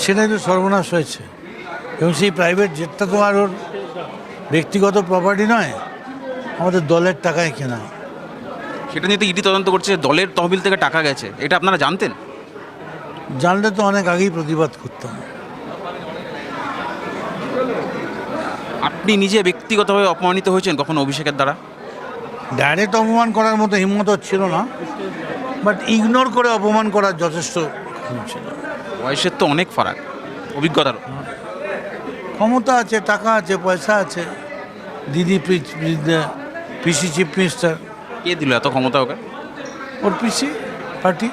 সেটাই তো সর্বনাশ হয়েছে। এবং সেই প্রাইভেট জেটটা তো আর ওর ব্যক্তিগত প্রপার্টি নয়, আমাদের দলের টাকায় কেনা। সেটা নিয়ে তো ইডি তদন্ত করছে, দলের তহবিল থেকে টাকা গেছে, এটা আপনারা জানতেন? জানলে তো অনেক আগেই প্রতিবাদ করতাম। আপনি নিজে ব্যক্তিগতভাবে অপমানিত হয়েছেন কখনো অভিষেকের দ্বারা? ডাইরেক্ট অপমান করার মতো হিম্মত ছিল না, বাট ইগনোর করে অপমান করার যথেষ্ট ছিল। বয়সের তো অনেক ফারাক, অভিজ্ঞতারও। ক্ষমতা আছে, টাকা আছে, পয়সা আছে। দিদি পিসি চিফ মিনিস্টার, কে দিল এত ক্ষমতা ওকে? ওর পিসি পার্টি।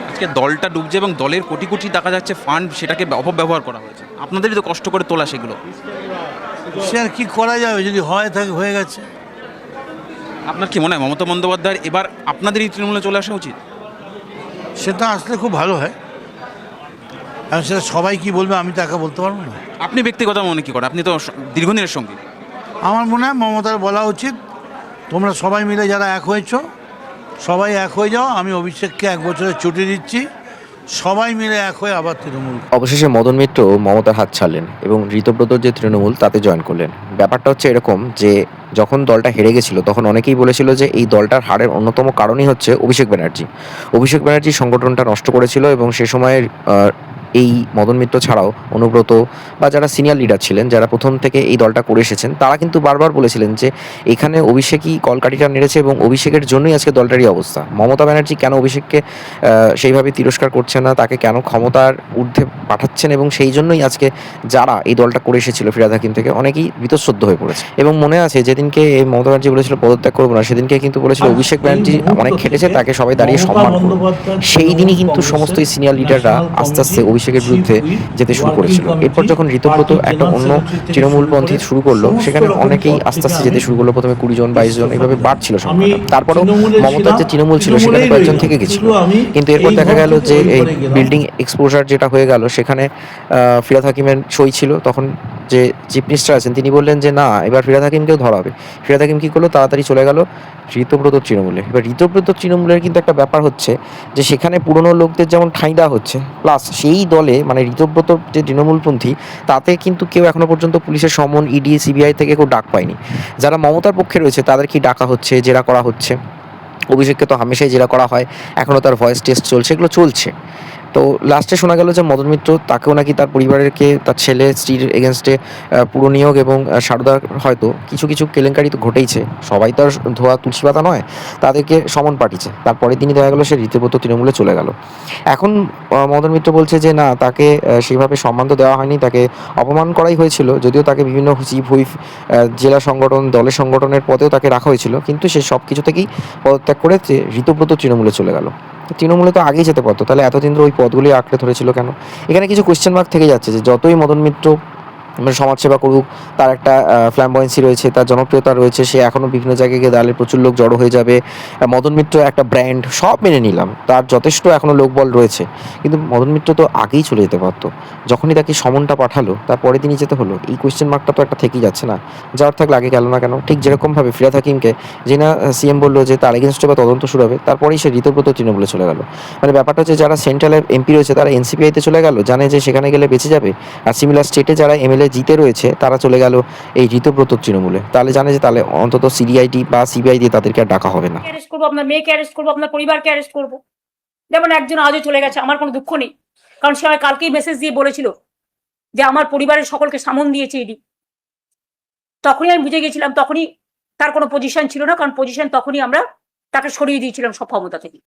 আজকে দলটা ডুবছে এবং দলের কোটি কোটি টাকা যাচ্ছে ফান্ড, সেটাকে অপব্যবহার করা হয়েছে। আপনাদেরই তো কষ্ট করে তোলা সেগুলো। সে আর কি করা যাবে, যদি হয় থাকে হয়ে গেছে। আপনার কি মনে হয় মমতা বন্দ্যোপাধ্যায়ের এবার আপনাদের এই তৃণমূলে চলে আসা উচিত? সেটা আসলে খুব ভালো হয়। আর সেটা সবাই কি বলবে আমি তাকে বলতে পারবো না। আপনি ব্যক্তিগত মনে কি করেন? আপনি তো দীর্ঘদিনের সঙ্গী। আমার মনে হয় মমতার বলা উচিত, তোমরা সবাই মিলে যারা এক হয়েছো সবাই এক হয়ে যাও। আমি অভিষেককে 1 বছরের ছুটি দিচ্ছি, সবাই মিলে এক হয়ে আবার তৃণমূল। অবশেষে মদন মিত্র মমতার হাত ছাড়লেন এবং ঋতব্রতর যে তৃণমূল তাতে জয়েন করলেন। ব্যাপারটা হচ্ছে এরকম যে যখন দলটা হেরে গেছিল তখন অনেকেই বলেছিল যে এই দলটার হারের অন্যতম কারণই হচ্ছে অভিষেক ব্যানার্জি। অভিষেক ব্যানার্জি সংগঠনটা নষ্ট করেছিল এবং সে সময়ের এই মদন মিত্র ছাড়াও অনুব্রত বা যারা সিনিয়র লিডার ছিলেন, যারা প্রথম থেকে এই দলটা করে এসেছেন, তারা কিন্তু বারবার বলেছিলেন যে এখানে অভিষেকই কলকাঠিটা নেড়েছে এবং অভিষেকের জন্যই আজকে দলটারই অবস্থা। মমতা ব্যানার্জি কেন অভিষেককে সেইভাবে তিরস্কার করছেন না, তাকে কেন ক্ষমতার ঊর্ধ্বে পাঠাচ্ছেন, এবং সেই জন্যই আজকে যারা এই দলটা করে এসেছিল ফিরহাদ হাকিম থেকে অনেকেই বীতশ্রদ্ধ হয়ে পড়েছে। এবং মনে আছে যেদিনকে এই মমতা ব্যানার্জি বলেছিল পদত্যাগ করবো না, সেদিনকে কিন্তু বলেছিল অভিষেক ব্যানার্জি অনেক খেটেছে, তাকে সবাই দাঁড়িয়ে সম্মান করবে। সেই দিনই কিন্তু সমস্ত সিনিয়র লিডাররা আস্তে আস্তে অভিষেকের বিরুদ্ধে যেতে শুরু করেছিল। এরপর যখন ঋতব্রত একটা অন্য তৃণমূলপন্থী শুরু করলো, সেখানে অনেকেই আস্তে আস্তে যেতে শুরু করলো। প্রথমে 20 জন 22 জন এভাবে বাড়ছিল সংখ্যাটা। তারপরেও মমতার যে তৃণমূল ছিল সেখানে কয়েকজন থেকে গেছিল। কিন্তু এরপর দেখা গেল যে এই বিল্ডিং এক্সপোজার যেটা হয়ে গেল, সেখানে ফিরহাদ হাকিমের সই ছিল। তখন যে চিফ মিনিস্টার আছেন তিনি বললেন যে না, এবার ফিরহাদ হাকিমকেও ধরা হবে। ফিরহাদ হাকিম কী করলো, তাড়াতাড়ি চলে গেল ঋতব্রত তৃণমূলে। এবার ঋতব্রত তৃণমূলের কিন্তু একটা ব্যাপার হচ্ছে যে সেখানে পুরনো লোকদের যেমন ঠাঁই দেওয়া হচ্ছে, প্লাস সেই দলে মানে ঋতব্রত যে তৃণমূলপন্থী তাতে কিন্তু কেউ এখনো পর্যন্ত পুলিশের সমন, ইডি, সিবিআই থেকে কেউ ডাক পায়নি। যারা মমতার পক্ষে রয়েছে তাদের কি ডাকা হচ্ছে, জেরা করা হচ্ছে। অভিষেককে তো হামেশাই জেরা করা হয়, এখনও তার ভয়েস টেস্ট চলছে, এগুলো চলছে। তো লাস্টে শোনা গেল যে মদন মিত্র তাকেও নাকি তার পরিবারেরকে, তার ছেলে স্ত্রীর এগেনস্টে পুরো নিয়োগ এবং সারদার হয়তো কিছু কিছু কেলেঙ্কারি তো ঘটেইছে, সবাই তো আর ধোয়া তুলসী পাতা নয়, তাদেরকে সমন পাঠিয়েছে। তারপরে তিনি দেখা গেল সে রীতিমতো তৃণমূলে চলে গেল। এখন মদন মিত্র বলছে যে না, তাকে সেইভাবে সম্মান তো দেওয়া হয়নি, তাকে অপমান করাই হয়েছিল। যদিও তাকে বিভিন্ন চিফ হুইপ, জেলা সংগঠন, দলের সংগঠনের পদেও তাকে রাখা হয়েছিল, কিন্তু সে সব কিছু থেকেই পদত্যাগ করে ঋতব্রত তৃণমূলে চলে গেল। তৃণমূলে তো আগেই যেতে পারতো, তাহলে এতদিন ধরে ওই পদগুলি আঁকড়ে ধরেছিল কেন? এখানে কিছু কোয়েশ্চেন মার্ক থেকে যাচ্ছে যে যতই মদন মিত্র সমাজসেবা করুক, তার একটা ফ্ল্যামবয়েন্সি রয়েছে, তার জনপ্রিয়তা রয়েছে, সে এখনও বিভিন্ন জায়গায় গিয়ে দাঁড়ালে প্রচুর লোক জড়ো হয়ে যাবে। মদন মিত্র একটা ব্র্যান্ড, সব মেনে নিলাম, তার যথেষ্ট এখনও লোকবল রয়েছে, কিন্তু মদন মিত্র তো আগেই চলে যেতে পারতো। যখনই তাকে সমনটা পাঠালো তারপরে তিনি যেতে হলো, এই কোয়েশ্চেন মার্কটা তো একটা থেকেই যাচ্ছে না? যাওয়ার থাকলে আগে গেল না কেন? ঠিক যেরকমভাবে ফিরহাদ হাকিমকে যে না সিএম বললো যে তার এগেনস্টে বা তদন্ত শুরু হবে, তারপরেই সে ঋতব্রত তৃণমূলে চলে গেল। মানে ব্যাপারটা হচ্ছে যারা সেন্ট্রালের এমপি রয়েছে তারা এনসিপিআইতে চলে গেল, জানে যে সেখানে গেলে বেঁচে যাবে, আর সিমিলার স্টেটে যারা এমএলএ জিতে রয়েছে তারা চলে গেল এই ঋতব্রত তৃণমূলে। তাহলে জানে যে তাহলে অন্তত সিডিআইটি বা সিবিআই দিয়ে তাদেরকে আর ডাকা হবে না। অ্যারেস্ট করবো, আপনার মেয়েকে অ্যারেস্ট করবো, আপনার পরিবারকে অ্যারেস্ট করবো। যেমন একজন আজও চলে গেছে, আমার কোনো দুঃখ নেই, কারণ সে আমায় কালকেই মেসেজ দিয়ে বলেছিল যে আমার পরিবারের সকলকে সামন দিয়েছে ইডি। তখনই আমি বুঝে গেছিলাম, তখনই তার কোনো পজিশন ছিল না, কারণ পজিশন তখনই আমরা তাকে সরিয়ে দিয়েছিলাম সব ক্ষমতা থেকে।